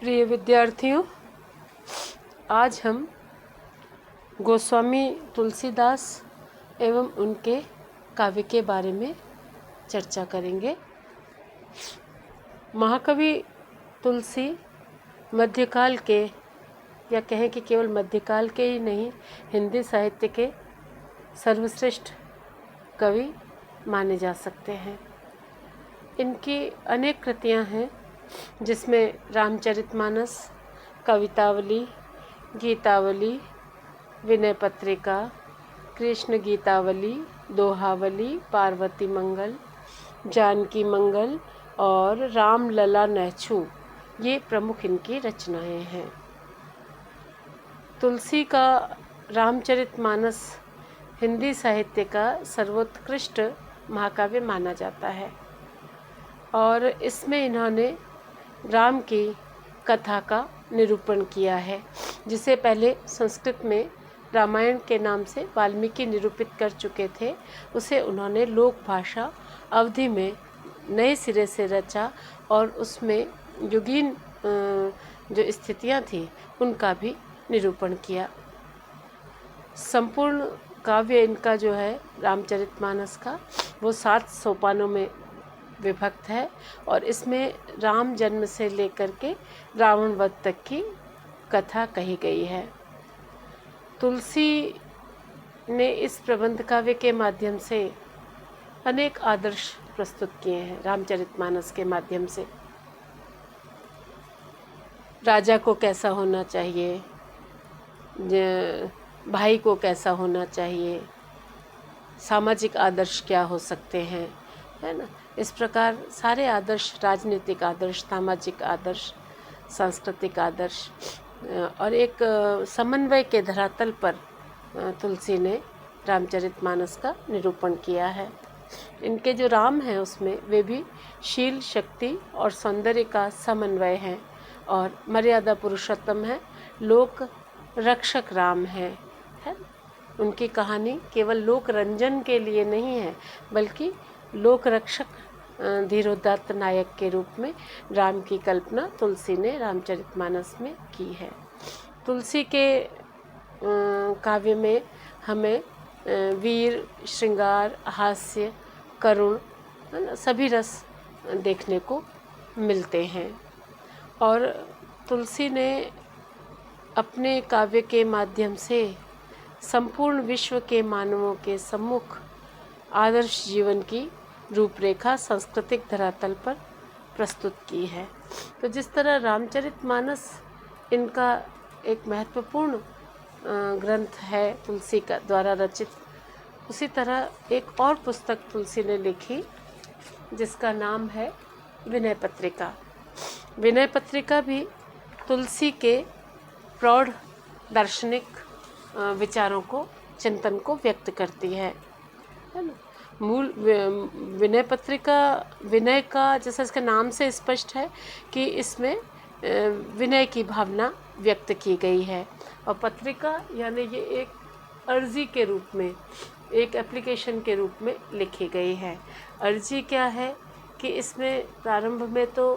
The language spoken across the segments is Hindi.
प्रिय विद्यार्थियों, आज हम गोस्वामी तुलसीदास एवं उनके काव्य के बारे में चर्चा करेंगे। महाकवि तुलसी मध्यकाल के, या कहें कि केवल मध्यकाल के ही नहीं, हिंदी साहित्य के सर्वश्रेष्ठ कवि माने जा सकते हैं। इनकी अनेक कृतियां हैं, जिसमें रामचरितमानस, कवितावली, गीतावली, विनय पत्रिका, कृष्ण गीतावली, दोहावली, पार्वती मंगल, जानकी मंगल और रामलला नैछू, ये प्रमुख इनकी रचनाएं हैं। तुलसी का रामचरितमानस हिंदी साहित्य का सर्वोत्कृष्ट महाकाव्य माना जाता है और इसमें इन्होंने राम की कथा का निरूपण किया है, जिसे पहले संस्कृत में रामायण के नाम से वाल्मीकि निरूपित कर चुके थे। उसे उन्होंने लोक भाषा अवधि में नए सिरे से रचा और उसमें युगीन जो स्थितियां थी उनका भी निरूपण किया। संपूर्ण काव्य इनका जो है रामचरितमानस का, वो 7 सोपानों में विभक्त है और इसमें राम जन्म से लेकर के रावण वध तक की कथा कही गई है। तुलसी ने इस प्रबंध काव्य के माध्यम से अनेक आदर्श प्रस्तुत किए हैं। रामचरितमानस के माध्यम से राजा को कैसा होना चाहिए, भाई को कैसा होना चाहिए, सामाजिक आदर्श क्या हो सकते हैं, है ना। इस प्रकार सारे आदर्श, राजनीतिक आदर्श, सामाजिक आदर्श, सांस्कृतिक आदर्श और एक समन्वय के धरातल पर तुलसी ने रामचरितमानस का निरूपण किया है। इनके जो राम हैं उसमें वे भी शील, शक्ति और सौंदर्य का समन्वय हैं और मर्यादा पुरुषोत्तम है, लोक रक्षक राम है। उनकी कहानी केवल लोक रंजन के लिए नहीं है, बल्कि लोक रक्षक धीरोदात्त नायक के रूप में राम की कल्पना तुलसी ने रामचरितमानस में की है। तुलसी के काव्य में हमें वीर, श्रृंगार, हास्य, करुण, सभी रस देखने को मिलते हैं और तुलसी ने अपने काव्य के माध्यम से संपूर्ण विश्व के मानवों के सम्मुख आदर्श जीवन की रूपरेखा सांस्कृतिक धरातल पर प्रस्तुत की है। तो जिस तरह रामचरितमानस इनका एक महत्वपूर्ण ग्रंथ है तुलसी का द्वारा रचित, उसी तरह एक और पुस्तक तुलसी ने लिखी जिसका नाम है विनय पत्रिका। विनय पत्रिका भी तुलसी के प्रौढ़ दार्शनिक विचारों को, चिंतन को व्यक्त करती है ना। मूल विनय पत्रिका, विनय का जैसा इसके नाम से स्पष्ट है कि इसमें विनय की भावना व्यक्त की गई है और पत्रिका यानी ये एक अर्जी के रूप में, एक एप्लीकेशन के रूप में लिखी गई है। अर्जी क्या है कि इसमें प्रारंभ में तो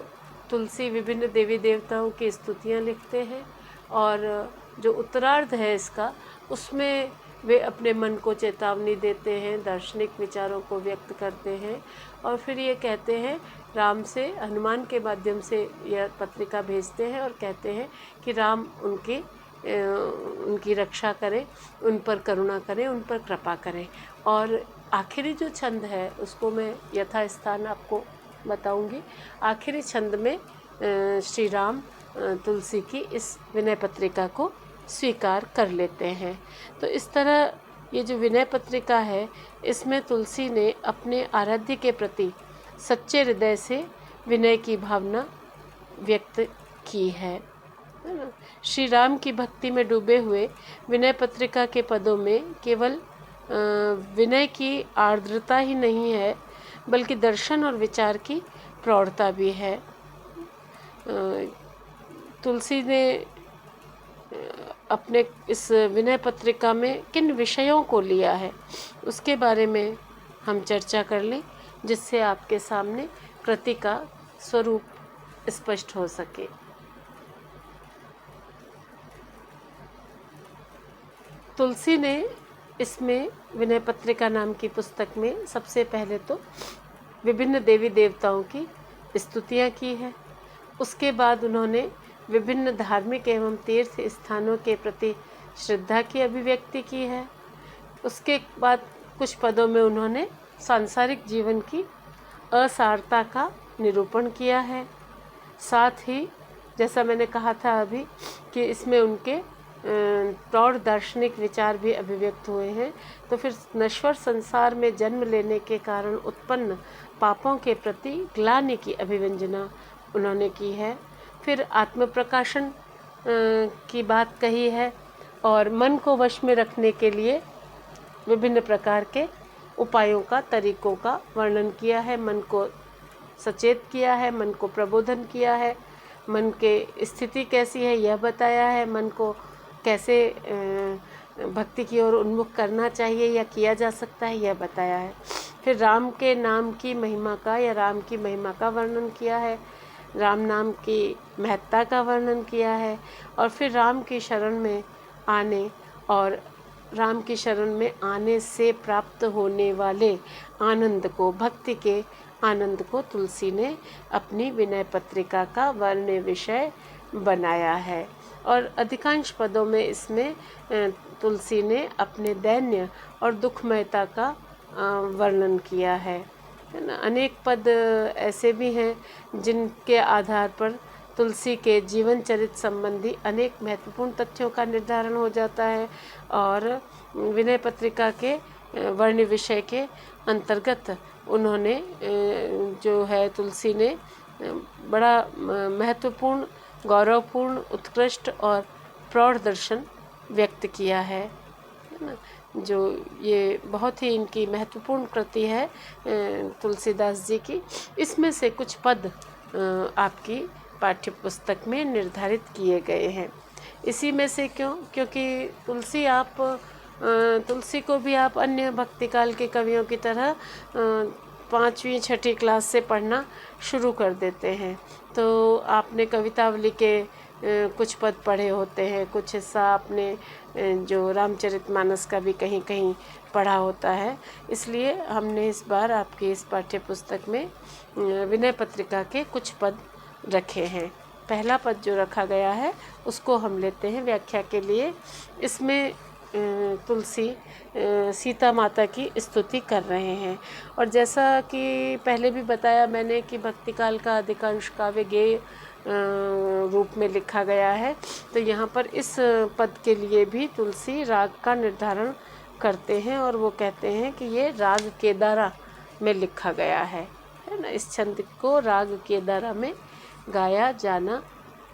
तुलसी विभिन्न देवी देवताओं की स्तुतियाँ लिखते हैं और जो उत्तरार्ध है इसका, उसमें वे अपने मन को चेतावनी देते हैं, दार्शनिक विचारों को व्यक्त करते हैं और फिर ये कहते हैं, राम से, हनुमान के माध्यम से यह पत्रिका भेजते हैं और कहते हैं कि राम उनकी रक्षा करें, उन पर करुणा करें, उन पर कृपा करें। और आखिरी जो छंद है उसको मैं यथास्थान आपको बताऊंगी। आखिरी छंद में श्री राम तुलसी की इस विनय पत्रिका को स्वीकार कर लेते हैं। तो इस तरह ये जो विनय पत्रिका है, इसमें तुलसी ने अपने आराध्य के प्रति सच्चे हृदय से विनय की भावना व्यक्त की है। श्री राम की भक्ति में डूबे हुए विनय पत्रिका के पदों में केवल विनय की आर्द्रता ही नहीं है, बल्कि दर्शन और विचार की प्रौढ़ता भी है। तुलसी ने अपने इस विनय पत्रिका में किन विषयों को लिया है उसके बारे में हम चर्चा कर लें, जिससे आपके सामने कृति का स्वरूप स्पष्ट हो सके। तुलसी ने इसमें विनय पत्रिका नाम की पुस्तक में सबसे पहले तो विभिन्न देवी देवताओं की स्तुतियाँ की है। उसके बाद उन्होंने विभिन्न धार्मिक एवं तीर्थ स्थानों के प्रति श्रद्धा की अभिव्यक्ति की है। उसके बाद कुछ पदों में उन्होंने सांसारिक जीवन की असारता का निरूपण किया है। साथ ही जैसा मैंने कहा था अभी कि इसमें उनके प्रौढ़ दार्शनिक विचार भी अभिव्यक्त हुए हैं। तो फिर नश्वर संसार में जन्म लेने के कारण उत्पन्न पापों के प्रति ग्लानि की अभिव्यंजना उन्होंने की है। फिर आत्म प्रकाशन की बात कही है और मन को वश में रखने के लिए विभिन्न प्रकार के उपायों का, तरीकों का वर्णन किया है। मन को सचेत किया है, मन को प्रबोधन किया है, मन के स्थिति कैसी है यह बताया है, मन को कैसे भक्ति की ओर उन्मुख करना चाहिए या किया जा सकता है यह बताया है। फिर राम के नाम की महिमा का या राम की महिमा का वर्णन किया है, राम नाम की महत्ता का वर्णन किया है और फिर राम की शरण में आने और राम की शरण में आने से प्राप्त होने वाले आनंद को, भक्ति के आनंद को तुलसी ने अपनी विनय पत्रिका का वर्ण विषय बनाया है। और अधिकांश पदों में इसमें तुलसी ने अपने दैन्य और दुखमयता का वर्णन किया है ना। अनेक पद ऐसे भी हैं जिनके आधार पर तुलसी के जीवन चरित्र संबंधी अनेक महत्वपूर्ण तथ्यों का निर्धारण हो जाता है और विनय पत्रिका के वर्ण विषय के अंतर्गत उन्होंने जो है तुलसी ने बड़ा महत्वपूर्ण, गौरवपूर्ण, उत्कृष्ट और प्रौढ़ दर्शन व्यक्त किया है ना। जो ये बहुत ही इनकी महत्वपूर्ण कृति है तुलसीदास जी की। इसमें से कुछ पद आपकी पाठ्य पुस्तक में निर्धारित किए गए हैं। इसी में से क्योंकि तुलसी को भी आप अन्य भक्तिकाल के कवियों की तरह 5वीं 6ठी क्लास से पढ़ना शुरू कर देते हैं। तो आपने कवितावली के कुछ पद पढ़े होते हैं, कुछ हिस्सा आपने जो रामचरितमानस का भी कहीं कहीं पढ़ा होता है। इसलिए हमने इस बार आपकी इस पाठ्य पुस्तक में विनय पत्रिका के कुछ पद रखे हैं। पहला पद जो रखा गया है उसको हम लेते हैं व्याख्या के लिए। इसमें तुलसी सीता माता की स्तुति कर रहे हैं और जैसा कि पहले भी बताया मैंने कि भक्तिकाल का अधिकांश काव्य गेय रूप में लिखा गया है। तो यहाँ पर इस पद के लिए भी तुलसी राग का निर्धारण करते हैं और वो कहते हैं कि ये राग केदारा में लिखा गया है ना। इस छंद को राग केदारा में गाया जाना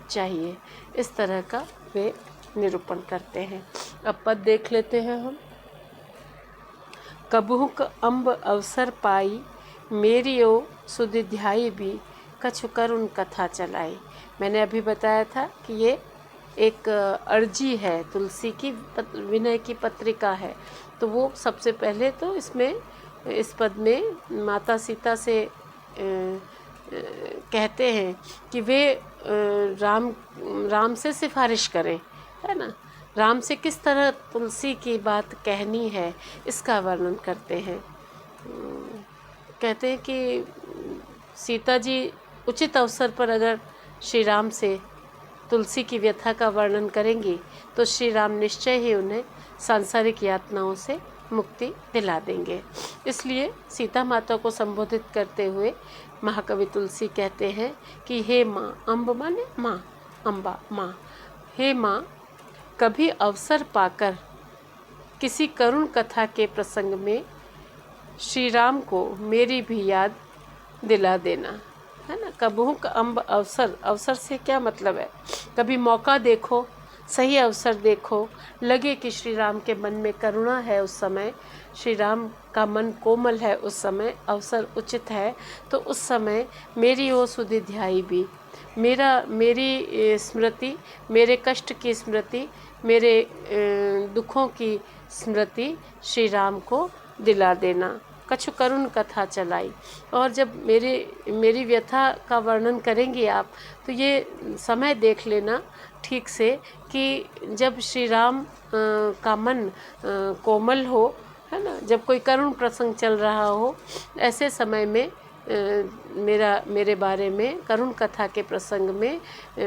चाहिए, इस तरह का वे निरूपण करते हैं। अब पद देख लेते हैं हम। कबहुक अम्ब अवसर पाई, मेरी ओ सुधिध्यायी भी, कछु करुण कथा चलाई। मैंने अभी बताया था कि ये एक अर्जी है, तुलसी की विनय की पत्रिका है। तो वो सबसे पहले तो इसमें इस पद में माता सीता से कहते हैं कि वे राम से सिफारिश करें, है ना। राम से किस तरह तुलसी की बात कहनी है इसका वर्णन करते हैं। कहते हैं कि सीता जी उचित अवसर पर अगर श्री राम से तुलसी की व्यथा का वर्णन करेंगी तो श्री राम निश्चय ही उन्हें सांसारिक यातनाओं से मुक्ति दिला देंगे। इसलिए सीता माता को संबोधित करते हुए महाकवि तुलसी कहते हैं कि हे माँ, अम्ब माने माँ, अम्बा माँ, हे माँ, कभी अवसर पाकर किसी करुण कथा के प्रसंग में श्री राम को मेरी भी याद दिला देना, है ना। कबहुक अम्ब अवसर, अवसर से क्या मतलब है, कभी मौका देखो, सही अवसर देखो, लगे कि श्री राम के मन में करुणा है, उस समय श्री राम का मन कोमल है, उस समय अवसर उचित है, तो उस समय मेरी ओ सुधिध्यायी भी, मेरी स्मृति, मेरे कष्ट की स्मृति, मेरे दुखों की स्मृति श्री राम को दिला देना, कछु करुण कथा चलाई। और जब मेरी व्यथा का वर्णन करेंगे आप, तो ये समय देख लेना ठीक से कि जब श्री राम का मन कोमल हो, है ना, जब कोई करुण प्रसंग चल रहा हो, ऐसे समय में मेरे बारे में करुण कथा के प्रसंग में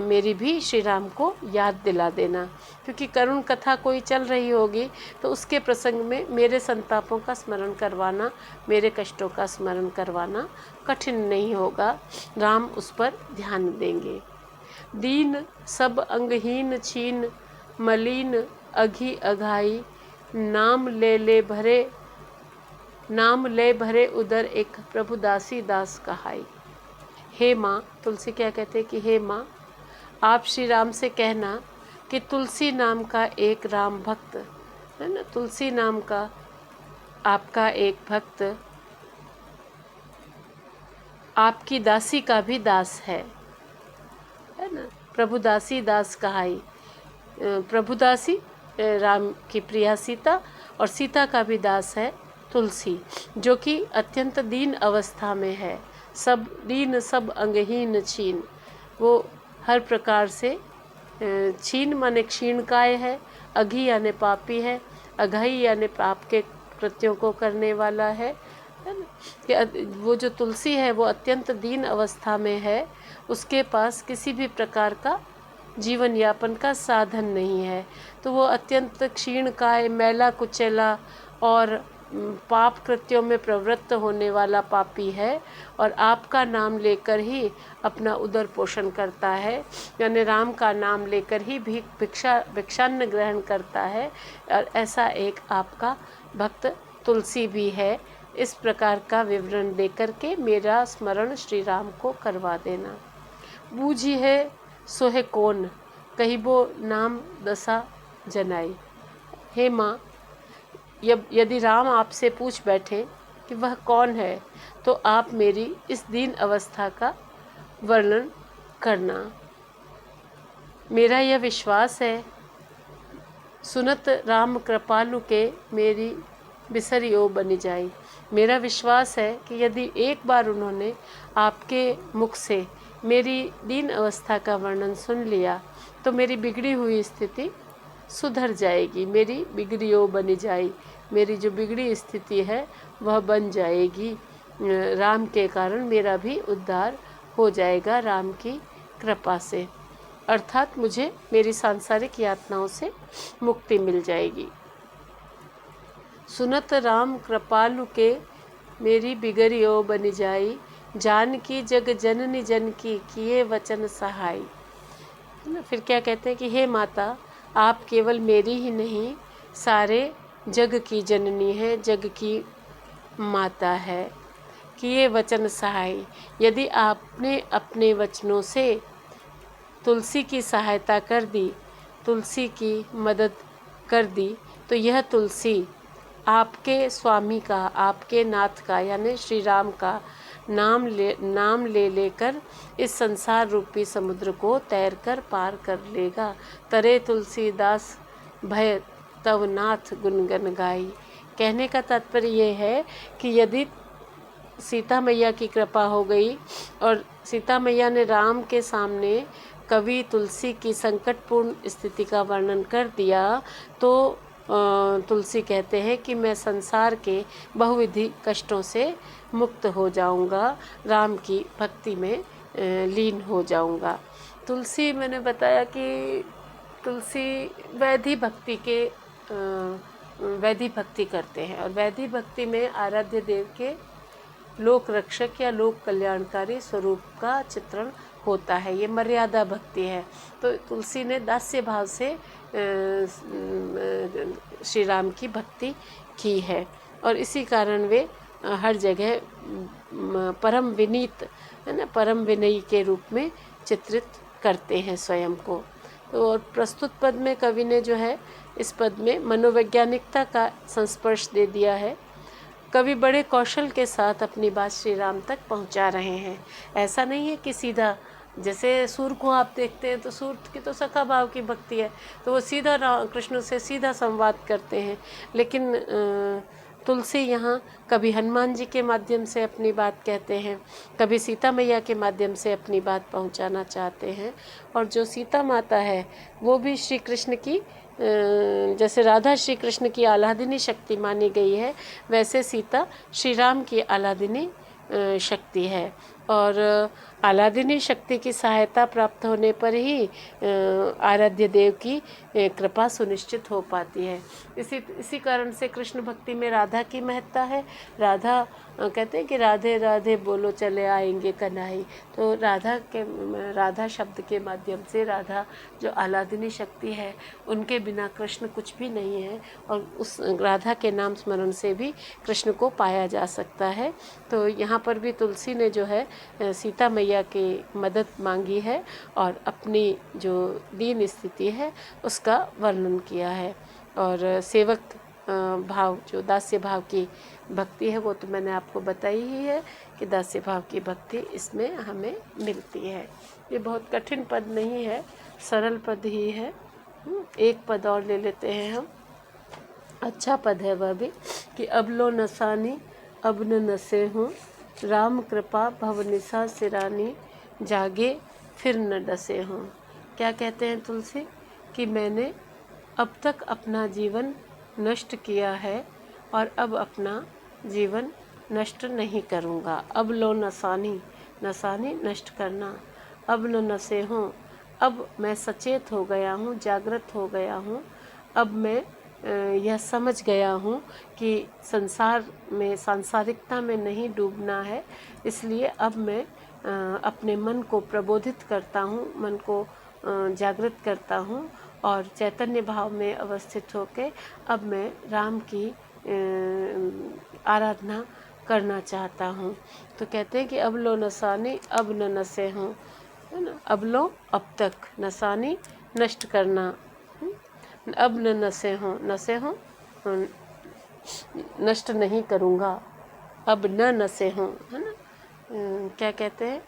मेरी भी श्री राम को याद दिला देना। क्योंकि करुण कथा कोई चल रही होगी तो उसके प्रसंग में मेरे संतापों का स्मरण करवाना, मेरे कष्टों का स्मरण करवाना कठिन नहीं होगा। राम उस पर ध्यान देंगे। दीन सब अंगहीन छीन, मलिन अघी अघाई, नाम ले भरे उदर एक, प्रभु दासी दास कहाई। हे माँ, तुलसी क्या कहते हैं कि हे माँ, आप श्री राम से कहना कि तुलसी नाम का एक राम भक्त, है ना, तुलसी नाम का आपका एक भक्त आपकी दासी का भी दास है ना। प्रभु दासी दास कहाई। प्रभु दासी राम की प्रिया सीता, और सीता का भी दास है तुलसी, जो कि अत्यंत दीन अवस्था में है। सब दीन सब अंगहीन छीन, वो हर प्रकार से छीन माने क्षीणकाय है, अघी यानी पापी है, अघाई यानी पाप के कृत्यों को करने वाला है ना। कि वो जो तुलसी है वो अत्यंत दीन अवस्था में है, उसके पास किसी भी प्रकार का जीवन यापन का साधन नहीं है। तो वो अत्यंत क्षीणकाय, मैला कुचैला और पाप कृत्यों में प्रवृत्त होने वाला पापी है, और आपका नाम लेकर ही अपना उदर पोषण करता है, यानी राम का नाम लेकर ही भिक्षान्न ग्रहण करता है। और ऐसा एक आपका भक्त तुलसी भी है। इस प्रकार का विवरण देकर के मेरा स्मरण श्री राम को करवा देना। बूझी है सोहे कौन, कहिबो नाम दशा जनाई। हे माँ, यदि राम आपसे पूछ बैठे कि वह कौन है, तो आप मेरी इस दीन अवस्था का वर्णन करना। मेरा यह विश्वास है, सुनत राम कृपालु के, मेरी बिसरियो बन जाई। मेरा विश्वास है कि यदि एक बार उन्होंने आपके मुख से मेरी दीन अवस्था का वर्णन सुन लिया, तो मेरी बिगड़ी हुई स्थिति सुधर जाएगी, मेरी बिगड़ियो बन जाई। मेरी जो बिगड़ी स्थिति है वह बन जाएगी। राम के कारण मेरा भी उद्धार हो जाएगा, राम की कृपा से, अर्थात मुझे मेरी सांसारिक यातनाओं से मुक्ति मिल जाएगी। सुनत राम कृपालु के, मेरी बिगड़ियो बन जाई। जान की जग जननी जन की, किए वचन सहाय। फिर क्या कहते हैं कि हे माता, आप केवल मेरी ही नहीं, सारे जग की जननी है, जग की माता है। किए वचन सहाय। यदि आपने अपने वचनों से तुलसी की सहायता कर दी, तुलसी की मदद कर दी, तो यह तुलसी आपके स्वामी का, आपके नाथ का, यानी श्री राम का नाम ले लेकर इस संसार रूपी समुद्र को तैरकर पार कर लेगा। तरे तुलसीदास भय तव नाथ गुनगन गाई। कहने का तात्पर्य ये है कि यदि सीता मैया की कृपा हो गई और सीता मैया ने राम के सामने कवि तुलसी की संकटपूर्ण स्थिति का वर्णन कर दिया, तो तुलसी कहते हैं कि मैं संसार के बहुविधि कष्टों से मुक्त हो जाऊंगा, राम की भक्ति में लीन हो जाऊंगा। तुलसी, मैंने बताया कि तुलसी वैधि भक्ति करते हैं, और वैधि भक्ति में आराध्य देव के लोक रक्षक या लोक कल्याणकारी स्वरूप का चित्रण होता है। ये मर्यादा भक्ति है। तो तुलसी ने दास्य भाव से श्री राम की भक्ति की है, और इसी कारण वे हर जगह परम विनीत, है ना, परम विनयी के रूप में चित्रित करते हैं स्वयं को। तो और प्रस्तुत पद में कवि ने जो है इस पद में मनोवैज्ञानिकता का संस्पर्श दे दिया है। कवि बड़े कौशल के साथ अपनी बात श्री राम तक पहुंचा रहे हैं। ऐसा नहीं है कि सीधा, जैसे सूर को आप देखते हैं तो सूर की तो सखा भाव की भक्ति है, तो वो सीधा कृष्ण से सीधा संवाद करते हैं। लेकिन तुलसी यहाँ कभी हनुमान जी के माध्यम से अपनी बात कहते हैं, कभी सीता मैया के माध्यम से अपनी बात पहुँचाना चाहते हैं। और जो सीता माता है वो भी श्री कृष्ण की जैसे राधा श्री कृष्ण की आह्लादिनी शक्ति मानी गई है, वैसे सीता श्री राम की आह्लादिनी शक्ति है। और आह्लादिनी शक्ति की सहायता प्राप्त होने पर ही आराध्य देव की कृपा सुनिश्चित हो पाती है। इसी कारण से कृष्ण भक्ति में राधा की महत्ता है। राधा कहते हैं कि राधे राधे बोलो चले आएंगे कन्हई। तो राधा शब्द के माध्यम से राधा जो आह्लादिनी शक्ति है, उनके बिना कृष्ण कुछ भी नहीं है। और उस राधा के नाम स्मरण से भी कृष्ण को पाया जा सकता है। तो यहाँ पर भी तुलसी ने जो है सीता मैया की मदद मांगी है और अपनी जो दीन स्थिति है उसका वर्णन किया है। और सेवक भाव, जो दास्य भाव की भक्ति है, वो तो मैंने आपको बताई ही है कि दास्य भाव की भक्ति इसमें हमें मिलती है। ये बहुत कठिन पद नहीं है, सरल पद ही है। एक पद और ले लेते हैं हम, अच्छा पद है वह भी, कि अब लो नसानी अब न नसे हूँ, राम कृपा भवनिशा सिरानी, जागे फिर न डसे हूँ। क्या कहते हैं तुलसी कि मैंने अब तक अपना जीवन नष्ट किया है और अब अपना जीवन नष्ट नहीं करूँगा। अब लो नसानी, नसानी नष्ट करना, अब न नसे हूँ, अब मैं सचेत हो गया हूँ, जागृत हो गया हूँ। अब मैं यह समझ गया हूँ कि संसार में, सांसारिकता में नहीं डूबना है। इसलिए अब मैं अपने मन को प्रबोधित करता हूँ, मन को जागृत करता हूँ और चैतन्य भाव में अवस्थित होकर अब मैं राम की आराधना करना चाहता हूँ। तो कहते हैं कि अब लो नसानी अब न नसे हूँ, है ना। अब लो अब तक, नसानी नष्ट करना, अब न नसे हूँ, नसे हूँ नष्ट नहीं करूँगा, अब न नसे हूँ, है ना। क्या कहते हैं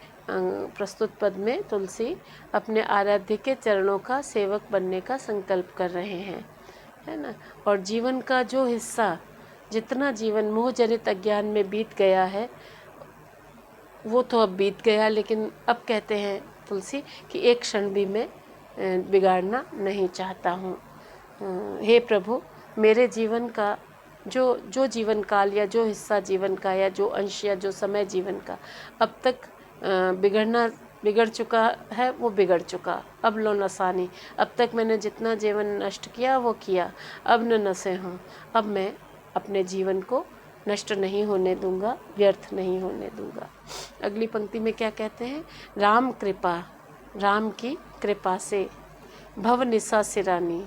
प्रस्तुत पद में तुलसी अपने आराध्य के चरणों का सेवक बनने का संकल्प कर रहे हैं, है ना। और जीवन का जो हिस्सा, जितना जीवन मोह जनित अज्ञान में बीत गया है वो तो अब बीत गया, लेकिन अब कहते हैं तुलसी कि एक क्षण भी मैं बिगाड़ना नहीं चाहता हूँ। हे प्रभु, मेरे जीवन का जो जीवन काल या जो हिस्सा जीवन का या जो अंश या जो समय जीवन का अब तक बिगड़ चुका है वो बिगड़ चुका। अब लो नसानी, अब तक मैंने जितना जीवन नष्ट किया वो किया, अब न नसे हूँ, अब मैं अपने जीवन को नष्ट नहीं होने दूंगा, व्यर्थ नहीं होने दूंगा। अगली पंक्ति में क्या कहते हैं, राम कृपा, राम की कृपा से भव निशा सिरानी,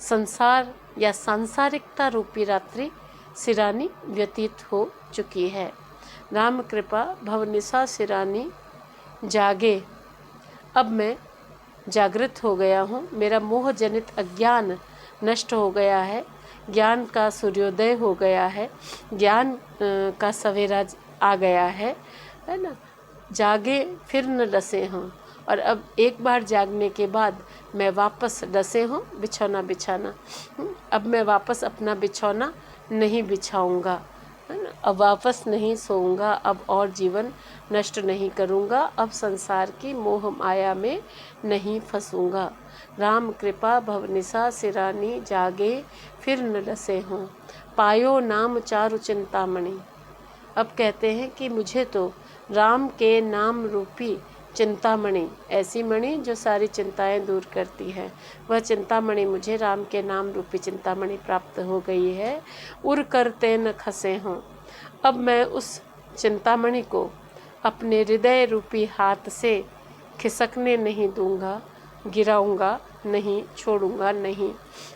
संसार या सांसारिकता रूपी रात्रि सिरानी व्यतीत हो चुकी है। राम कृपा भवनिशा सिरानी, जागे, अब मैं जागृत हो गया हूँ, मेरा मोह जनित अज्ञान नष्ट हो गया है, ज्ञान का सूर्योदय हो गया है, ज्ञान का सवेरा आ गया है ना। जागे फिर न डसे हूँ, और अब एक बार जागने के बाद मैं वापस डसे हूँ बिछौना बिछाना। अब मैं वापस अपना बिछौना नहीं बिछाऊंगा, है ना। अब वापस नहीं सोऊंगा, अब और जीवन नष्ट नहीं करूंगा, अब संसार की मोह माया में नहीं फंसूंगा। राम कृपा भवनिशा सिरानी, जागे फिर न डसे हूँ, पायो नाम चारु चिंतामणि। अब कहते हैं कि मुझे तो राम के नाम रूपी चिंतामणि, ऐसी मणि जो सारी चिंताएं दूर करती है, वह चिंतामणि मुझे राम के नाम रूपी चिंतामणि प्राप्त हो गई है। उर करते न खसे हों, अब मैं उस चिंतामणि को अपने हृदय रूपी हाथ से खिसकने नहीं दूंगा, गिराऊंगा नहीं, छोड़ूंगा नहीं।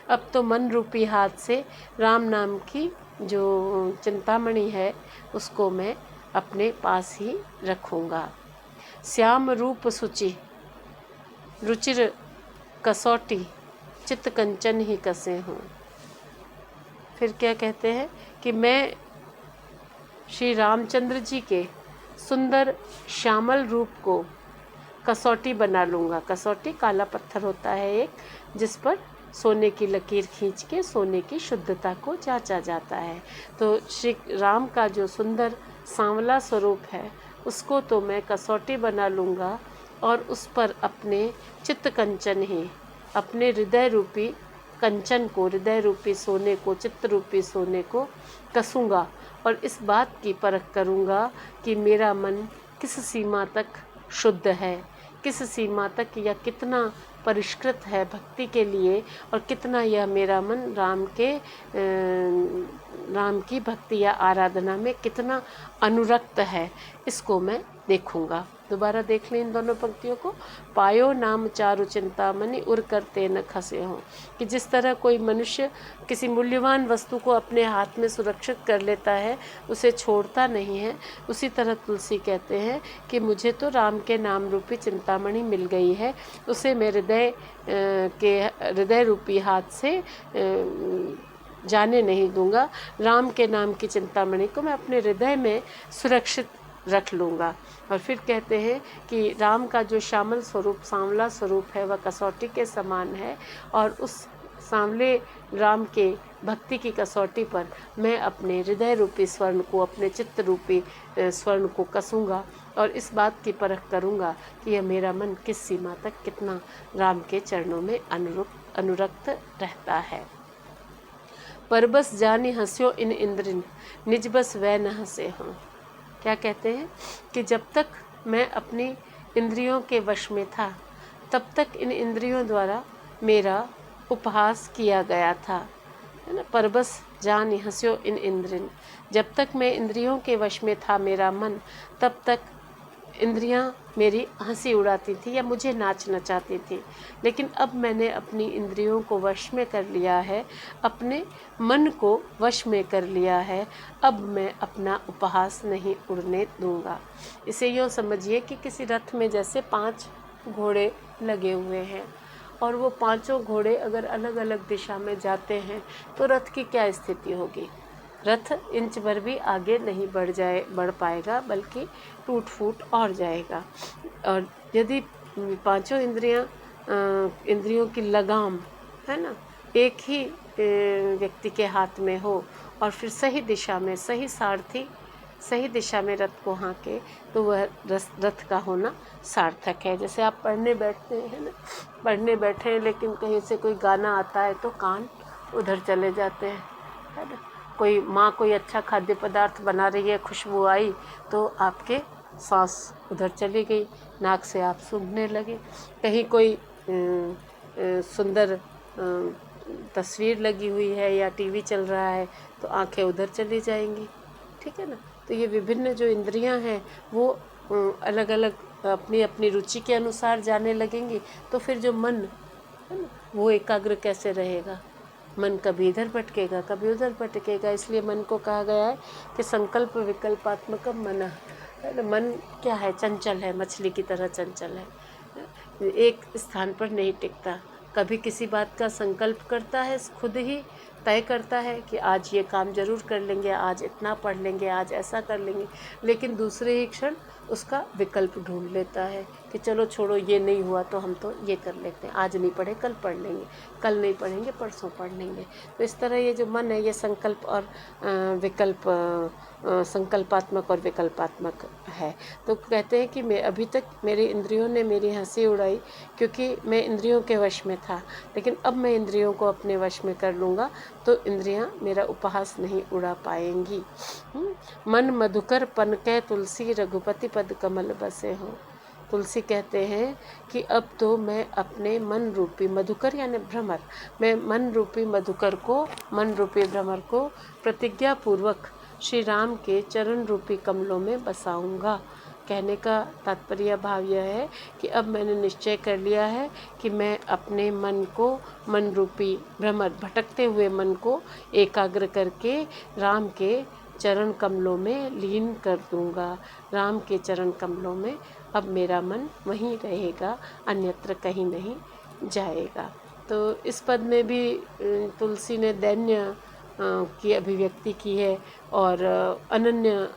अब तो मन रूपी हाथ से राम नाम की जो चिंतामणि है उसको मैं अपने पास ही रखूंगा। श्याम रूप सुचि, रुचिर कसौटी, चित्त कंचन ही कसे हूँ। फिर क्या कहते हैं कि मैं श्री रामचंद्र जी के सुंदर श्यामल रूप को कसौटी बना लूँगा। कसौटी काला पत्थर होता है एक, जिस पर सोने की लकीर खींच के सोने की शुद्धता को जांचा जाता है। तो श्री राम का जो सुंदर सांवला स्वरूप है उसको तो मैं कसौटी बना लूँगा और उस पर अपने चित्त कंचन ही, अपने हृदय रूपी कंचन को, हृदय रूपी सोने को, चित्त रूपी सोने को कसूँगा और इस बात की परख करूँगा कि मेरा मन किस सीमा तक शुद्ध है, किस सीमा तक या कितना परिष्कृत है भक्ति के लिए और कितना यह मेरा मन राम की भक्ति या आराधना में कितना अनुरक्त है, इसको मैं देखूंगा। दोबारा देख लें इन दोनों पंक्तियों को। पायो नाम चारु चिंतामणि उर करते न खसे हों, कि जिस तरह कोई मनुष्य किसी मूल्यवान वस्तु को अपने हाथ में सुरक्षित कर लेता है, उसे छोड़ता नहीं है, उसी तरह तुलसी कहते हैं कि मुझे तो राम के नाम रूपी चिंतामणि मिल गई है, उसे मैं हृदय रूपी हाथ से जाने नहीं दूंगा। राम के नाम की चिंतामणि को मैं अपने हृदय में सुरक्षित रख लूँगा। और फिर कहते हैं कि राम का जो श्यामल स्वरूप, सांवला स्वरूप है, वह कसौटी के समान है और उस सांवले राम के भक्ति की कसौटी पर मैं अपने हृदय रूपी स्वर्ण को, अपने चित्त रूपी स्वर्ण को कसूँगा और इस बात की परख करूँगा कि यह मेरा मन किस सीमा तक कितना राम के चरणों में अनुरक्त रहता है। परबस जानी हंस्यो इन इंद्रिन, निज बस वह न हंसे हों। क्या कहते हैं कि जब तक मैं अपनी इंद्रियों के वश में था, तब तक इन इंद्रियों द्वारा मेरा उपहास किया गया था, है ना। परबस जानी हंस्यो इन इंद्रिन, जब तक मैं इंद्रियों के वश में था मेरा मन, तब तक इंद्रियां मेरी हंसी उड़ाती थी या मुझे नाच नचाती थी। लेकिन अब मैंने अपनी इंद्रियों को वश में कर लिया है, अपने मन को वश में कर लिया है, अब मैं अपना उपहास नहीं उड़ने दूंगा। इसे यूँ समझिए कि किसी रथ में जैसे 5 घोड़े लगे हुए हैं और वो पांचों घोड़े अगर अलग अलग दिशा में जाते हैं तो रथ की क्या स्थिति होगी। रथ इंच भर भी आगे नहीं बढ़ पाएगा, बल्कि टूट फूट और जाएगा। और यदि पांचों इंद्रियों की लगाम, है ना, एक ही व्यक्ति के हाथ में हो और फिर सही दिशा में सही सारथी सही दिशा में रथ को हाँके, तो वह रथ का होना सार्थक है। जैसे आप पढ़ने बैठते हैं ना, पढ़ने बैठे हैं लेकिन कहीं से कोई गाना आता है तो कान उधर चले जाते हैं, है ना। कोई माँ कोई अच्छा खाद्य पदार्थ बना रही है, खुशबू आई तो आपके सांस उधर चली गई, नाक से आप सूंघने लगे। कहीं कोई सुंदर तस्वीर लगी हुई है या टीवी चल रहा है तो आंखें उधर चली जाएंगी, ठीक है ना। तो ये विभिन्न जो इंद्रियां हैं वो अलग अलग अपनी अपनी रुचि के अनुसार जाने लगेंगी, तो फिर जो मन है ना वो एकाग्र कैसे रहेगा। मन कभी इधर भटकेगा कभी उधर भटकेगा। इसलिए मन को कहा गया है कि संकल्प विकल्पात्मकम मन, है ना। मन क्या है, चंचल है, मछली की तरह चंचल है, एक स्थान पर नहीं टिकता। कभी किसी बात का संकल्प करता है, खुद ही तय करता है कि आज ये काम जरूर कर लेंगे, आज इतना पढ़ लेंगे, आज ऐसा कर लेंगे, लेकिन दूसरे ही क्षण उसका विकल्प ढूंढ लेता है कि चलो छोड़ो, ये नहीं हुआ तो हम तो ये कर लेते हैं, आज नहीं पढ़े कल पढ़ लेंगे, कल नहीं पढ़ेंगे परसों पढ़ लेंगे। तो इस तरह ये जो मन है ये संकल्प और विकल्प, संकल्पात्मक और विकल्पात्मक है। तो कहते हैं कि मैं अभी तक मेरी इंद्रियों ने मेरी हंसी उड़ाई क्योंकि मैं इंद्रियों के वश में था, लेकिन अब मैं इंद्रियों को अपने वश में कर लूँगा तो इंद्रियां मेरा उपहास नहीं उड़ा पाएंगी। मन मधुकर पनकै तुलसी रघुपति पद कमल बसे हो। तुलसी कहते हैं कि अब तो मैं अपने मन रूपी मधुकर यानी भ्रमर, मैं मन रूपी मधुकर को, मन रूपी भ्रमर को प्रतिज्ञा पूर्वक श्री राम के चरण रूपी कमलों में बसाऊंगा। कहने का तात्पर्य भाव यह है कि अब मैंने निश्चय कर लिया है कि मैं अपने मन को, मन रूपी भ्रमर, भटकते हुए मन को एकाग्र करके राम के चरण कमलों में लीन कर दूंगा। राम के चरण कमलों में अब मेरा मन वहीं रहेगा, अन्यत्र कहीं नहीं जाएगा। तो इस पद में भी तुलसी ने दैन्य की अभिव्यक्ति की है और अनन्य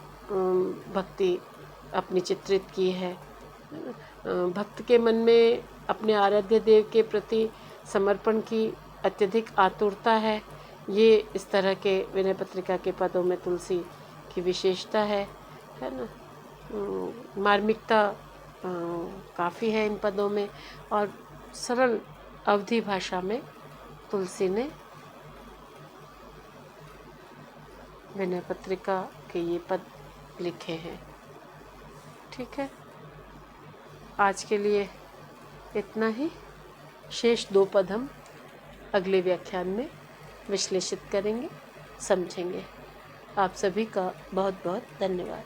भक्ति अपनी चित्रित की है। भक्त के मन में अपने आराध्य देव के प्रति समर्पण की अत्यधिक आतुरता है, ये इस तरह के विनय पत्रिका के पदों में तुलसी की विशेषता है ना। मार्मिकता काफ़ी है इन पदों में, और सरल अवधी भाषा में तुलसी ने विनय पत्रिका के ये पद लिखे हैं। ठीक है, आज के लिए इतना ही। शेष 2 पद हम अगले व्याख्यान में विश्लेषित करेंगे, समझेंगे। आप सभी का बहुत बहुत धन्यवाद।